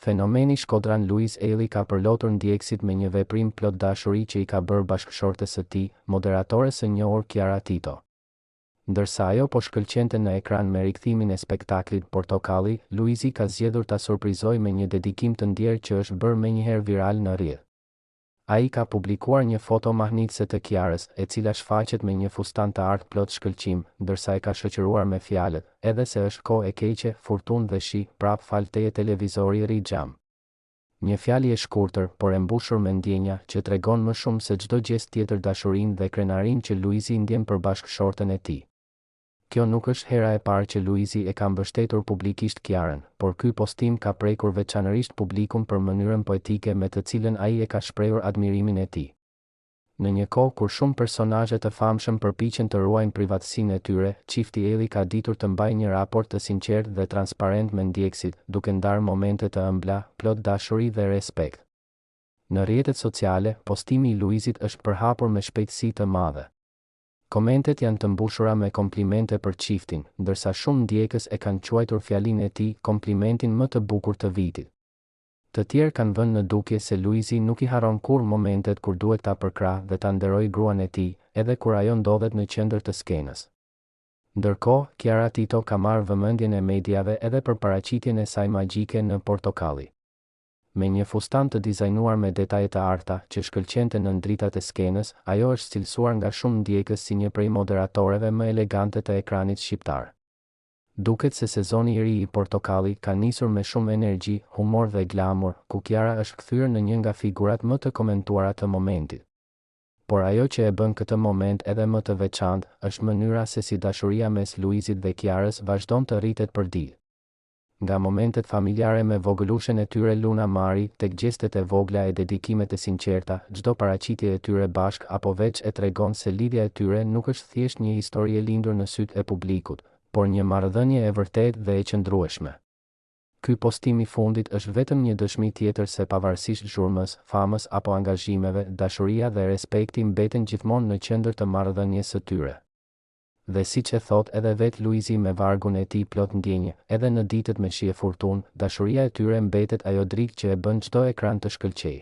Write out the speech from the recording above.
Fenomeni Shkodran Luiz Eli ka përlotur ndjekësit me një veprim plot dashuri që i ka bërë bashkëshortes së tij, moderatores së njohur Chiara Tito. Ndërsa ajo po shkëlqente në ekran me rikthimin e spektaklit Portokalli, Luizi ka zgjedhur ta surprizojë me një dedikim të ndjerë që është bërë menjëherë viral në rrjet. Ai ka publikuar një foto mahnitëse të Kiarës, e cila shfaqet me një fustan të artë plot shkëlqim, ndërsa e ka shoqëruar me fjalët, edhe se është kohë e keqe, furtunë dhe shi, prap fal teje televizori ri xham. Një fjalë e shkurtër, por e mbushur me ndjenja, që tregon më shumë se çdo gjest tjetër dashurinë dhe krenarinë që Luizi ndjen për bashkëshorten e tij. Kjo nuk është hera e parë që Luizi e ka mbështetur publikisht Kiarën, por ky postim ka prekur veçanërisht publikun për mënyrën poetike me të cilën ai e ka shprehur admirimin e tij. Në një kohë kur shumë personazhe të famshëm përpiqen të ruajnë privatësinë e tyre, çifti Eli ka ditur të mbajë një raport të sinqertë dhe transparent me ndjekësit, duke ndarë momente të ëmbla, plot dashuri dhe respekt. Në rrjetet sociale, postimi i Luizit është përhapur me shpejtësi të madhe. Komentet janë të mbushura me komplimente për çiftin, ndërsa shumë ndjekës e kanë quajtur fjalinë e tij komplimentin më të bukur të vitit. Të tjerë kanë vënë në dukje se Luizi nuk i harron kurrë momentet kur duhet ta përkrahë dhe ta nderojë gruan e tij, edhe kur ajo ndodhet në qendër të skenës. Ndërkohë, Chiara Tito ka marrë vëmendjen e mediave edhe për paraqitjen e saj magjike në Portokalli. Me një fustan të dizajnuar me detaje të arta që shkëlqente në dritat e skenës, ajo është cilësuar nga shumë ndjekës si një prej moderatoreve më elegante të ekranit shqiptar. Duket se sezoni i ri i Portokalli ka nisur me shumë energji, humor dhe glamur, ku Chiara është kthyer në një nga figurat më të komentuara të momentit. Por ajo që e bën këtë moment edhe më të veçantë është mënyra se si dashuria mes Luizit dhe Chiarës vazhdon të rritet përditshëm. Nga momentet familjare me vogëlushen e tyre Luna Mari, tek gjestet e vogla e dedikimet e sinqerta, çdo paraqitje e tyre bashk apo veç e tregon se lidhja e tyre nuk është thjesht një histori e lindur në sytë e publikut, por një marrëdhënie e vërtetë dhe e qëndrueshme. Ky postim i fundit është vetëm një dëshmi tjetër se pavarësisht zhurmës, famës apo angazhimeve, dashuria dhe respekti mbeten gjithmonë në qendër të marrëdhënies së tyre. Dhe siç e thot edhe vet Luizi me vargun e tij plot ndjenje, edhe në ditët me shi e furtunë, dashuria e tyre mbetet ajo drik që e bën çdo ekran të shkëlqejë.